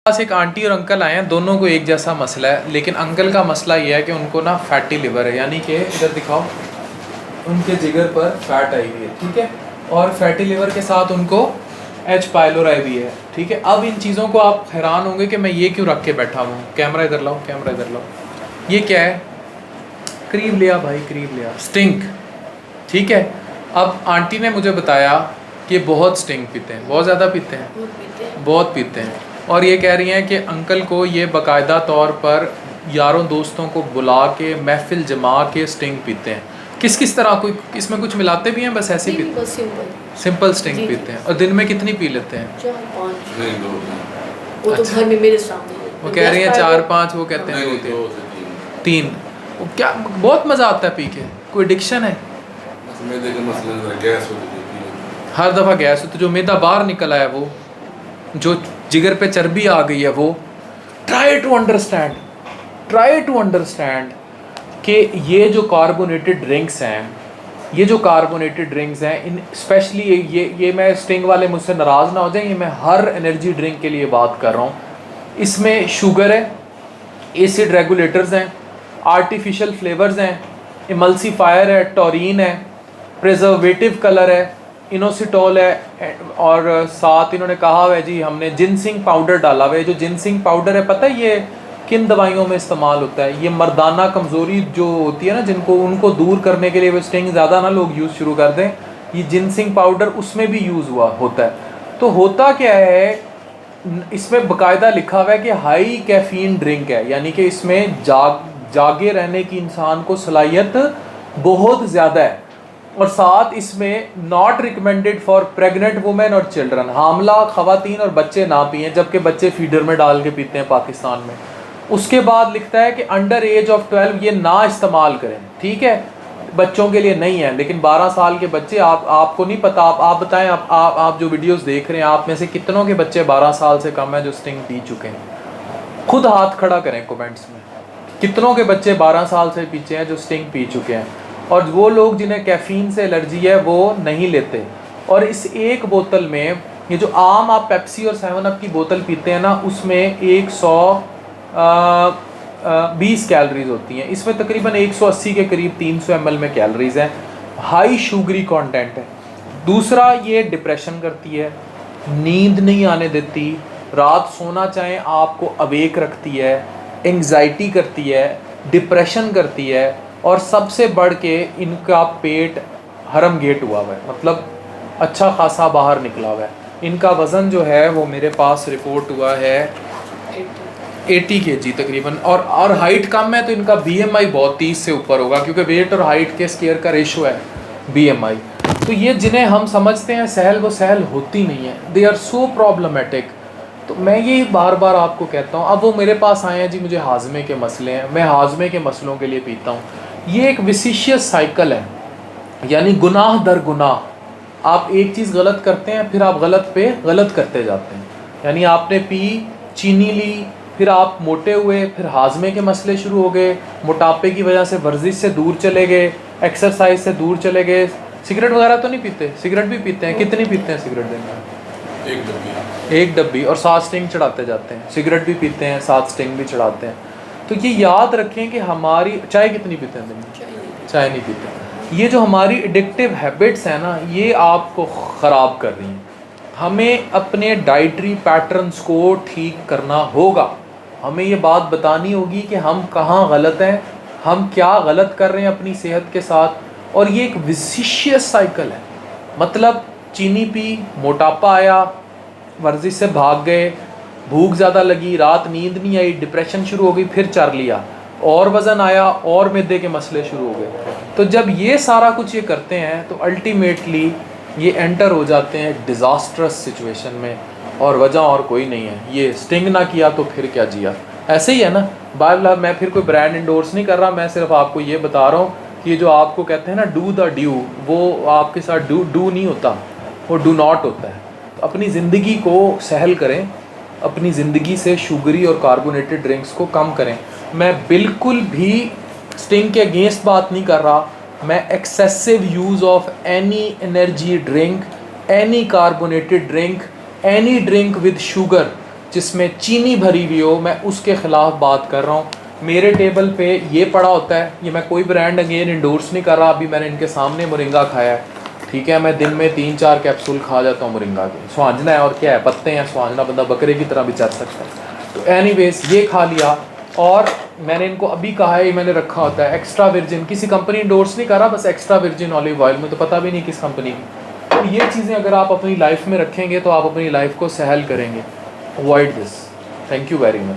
पास एक आंटी और अंकल आए हैं, दोनों को एक जैसा मसला है, लेकिन अंकल का मसला ये है कि उनको ना फैटी लिवर है, यानी कि इधर दिखाओ, उनके जिगर पर फैट आई हुई है, ठीक है, और फैटी लिवर के साथ उनको एच पाइलोराई भी है, ठीक है। अब इन चीज़ों को आप हैरान होंगे कि मैं ये क्यों रख के बैठा हूँ। कैमरा इधर लाओ, कैमरा इधर लाओ। ये क्या है? करीब लिया भाई, करीब लिया। स्टिंग, ठीक है। अब आंटी ने मुझे बताया कि बहुत स्टिंग पीते हैं, बहुत ज़्यादा पीते हैं, बहुत पीते हैं। और ये कह रही हैं कि अंकल को ये बाकायदा तौर पर यारों दोस्तों को बुला के महफिल जमा के स्टिंग पीते हैं। किस किस तरह, कोई इसमें कुछ मिलाते भी हैं? बस ऐसे ही पीते हैं, सिंपल स्टिंग पीते हैं। और दिन में कितनी पी लेते हैं? 4-5। वो तो घर में मेरे सामने वो कह रही हैं 4-5, वो कहते हैं 2-3। वो क्या बहुत मज़ा आता है पी के। कोई एडिक्शन है? हर दफ़ा गैस होती, जो मैदा बाहर निकल आया, वो जो जिगर पे चर्बी आ गई है, वो ट्राई टू अंडरस्टैंड कि ये जो कार्बोनेटेड ड्रिंक्स हैं, इन स्पेशली ये मैं स्टिंग वाले मुझसे नाराज़ ना हो जाए, ये मैं हर एनर्जी ड्रिंक के लिए बात कर रहा हूँ। इसमें शुगर है, एसिड रेगुलेटर्स हैं, आर्टिफिशियल फ्लेवर्स हैं, इमल्सीफायर है, टॉरिन है, प्रिजर्वेटिव कलर है, इनोसिटोल है, और साथ इन्होंने कहा हुआ है जी हमने जिनसिंग पाउडर डाला हुआ है। जो जिनसिंग पाउडर है, पता है ये किन दवाइयों में इस्तेमाल होता है? ये मर्दाना कमज़ोरी जो होती है ना, जिनको, उनको दूर करने के लिए वो स्टिंग ज़्यादा ना लोग यूज़ शुरू कर दें, ये जिनसिंग पाउडर उसमें भी यूज़ होता है। तो होता क्या है, इसमें बाकायदा लिखा हुआ है कि हाई कैफीन ड्रिंक है, यानी कि इसमें जागे रहने की इंसान को सलाहियत बहुत ज़्यादा है। और साथ इसमें not recommended for pregnant women और चिल्ड्रन, हामला ख़वातीन और बच्चे ना पिएँ, जबकि बच्चे फीडर में डाल के पीते हैं पाकिस्तान में। उसके बाद लिखता है कि अंडर एज ऑफ 12 ये ना इस्तेमाल करें, ठीक है, बच्चों के लिए नहीं है। लेकिन 12 साल के बच्चे, आपको नहीं पता, आप बताएं, आप जो वीडियोस देख रहे हैं, आप में से कितनों के बच्चे 12 साल से कम है जो स्टिंग पी चुके हैं? खुद हाथ खड़ा करें कमेंट्स में, कितनों के बच्चे 12 साल से पीछे हैं जो स्टिंग पी चुके हैं। और वो लोग जिन्हें कैफीन से एलर्जी है वो नहीं लेते। और इस एक बोतल में, ये जो आम आप पेप्सी और 7 अप की बोतल पीते हैं ना, उसमें 120 कैलोरीज होती हैं, इसमें तकरीबन 180 के करीब 300 ml में कैलोरीज हैं। हाई शुगरी कंटेंट है। दूसरा, ये डिप्रेशन करती है, नींद नहीं आने देती, रात सोना चाहें आपको अवेक रखती है, एंग्जाइटी करती है, डिप्रेशन करती है, और सबसे बढ़ के इनका पेट हरम गेट हुआ हुआ है, मतलब अच्छा खासा बाहर निकला हुआ है। इनका वज़न जो है वो मेरे पास रिपोर्ट हुआ है 80 kg तकरीबन, और हाइट कम है तो इनका BMI बहुत 30 से ऊपर होगा, क्योंकि वेट और हाइट के स्केयर का रेशो है BMI। तो ये जिन्हें हम समझते हैं सहल, वो सहल होती नहीं है, दे आर सो प्रॉब्लमेटिक। तो मैं ये बार बार आपको कहता हूँ, अब वो मेरे पास आए हैं जी मुझे हाजमे के मसले हैं, मैं हाजमे के मसलों के लिए पीता हूँ। ये एक विशिशियस साइकिल है, यानी गुनाह दर गुनाह। आप एक चीज़ गलत करते हैं, फिर आप गलत पे गलत करते जाते हैं। यानी आपने पी, चीनी ली, फिर आप मोटे हुए, फिर हाजमे के मसले शुरू हो गए, मोटापे की वजह से वर्जिश से दूर चले गए, एक्सरसाइज से दूर चले गए। सिगरेट वगैरह तो नहीं पीते? सिगरेट भी पीते हैं। कितनी पीते हैं सिगरेट दिन में? एक डब्बी, और 7 स्टिंग चढ़ाते जाते हैं। सिगरेट भी पीते हैं, 7 स्टिंग भी चढ़ाते हैं। तो ये याद रखें कि हमारी, चाय कितनी पीते हैं दिन में? चाय नहीं पीते। ये जो हमारी एडिक्टिव हैबिट्स हैं ना, ये आपको ख़राब कर रही हैं। हमें अपने डाइटरी पैटर्न्स को ठीक करना होगा। हमें ये बात बतानी होगी कि हम कहाँ गलत हैं, हम क्या गलत कर रहे हैं अपनी सेहत के साथ। और ये एक विशिशियस साइकिल है, मतलब चीनी पी, मोटापा आया, वर्जिश से भाग गए, भूख ज़्यादा लगी, रात नींद नहीं आई, डिप्रेशन शुरू हो गई, फिर चर लिया, और वज़न आया, और मैदे के मसले शुरू हो गए। तो जब ये सारा कुछ ये करते हैं तो अल्टीमेटली ये एंटर हो जाते हैं डिज़ास्ट्रस सिचुएशन में, और वजह और कोई नहीं है, ये स्टिंग ना किया तो फिर क्या जिया। ऐसे ही है ना। बार मैं फिर कोई ब्रांड इंडोर्स नहीं कर रहा, मैं सिर्फ आपको ये बता रहा हूँ कि जो आपको कहते हैं ना डू द ड्यू, वो आपके साथ डू नहीं होता, वो डू नॉट होता है। तो अपनी ज़िंदगी को सहल करें, अपनी ज़िंदगी से शुगरी और कार्बोनेटेड ड्रिंक्स को कम करें। मैं बिल्कुल भी स्टिंग के अगेंस्ट बात नहीं कर रहा, मैं excessive use of any energy drink, any carbonated drink, any drink with sugar, जिसमें चीनी भरी हुई हो, मैं उसके ख़िलाफ़ बात कर रहा हूँ। मेरे टेबल पे ये पड़ा होता है, ये मैं कोई ब्रांड अगेन इंडोर्स नहीं कर रहा, अभी मैंने इनके सामने मोरिंगा खाया है, ठीक है। मैं दिन में 3-4 कैप्सूल खा जाता हूँ मोरिंगा के। स्वांजना है और क्या है, पत्ते हैं, स्वांजना बंदा बकरे की तरह भी चल सकता है। तो एनीवेज ये खा लिया, और मैंने इनको अभी कहा है, ये मैंने रखा होता है एक्स्ट्रा वर्जिन, किसी कंपनी इंडोर्स नहीं कर रहा, बस एक्स्ट्रा वर्जिन ऑलिव ऑयल में, तो पता भी नहीं किस कंपनी की। तो ये चीज़ें अगर आप अपनी लाइफ में रखेंगे तो आप अपनी लाइफ को सहल करेंगे। Avoid this. Thank you very much.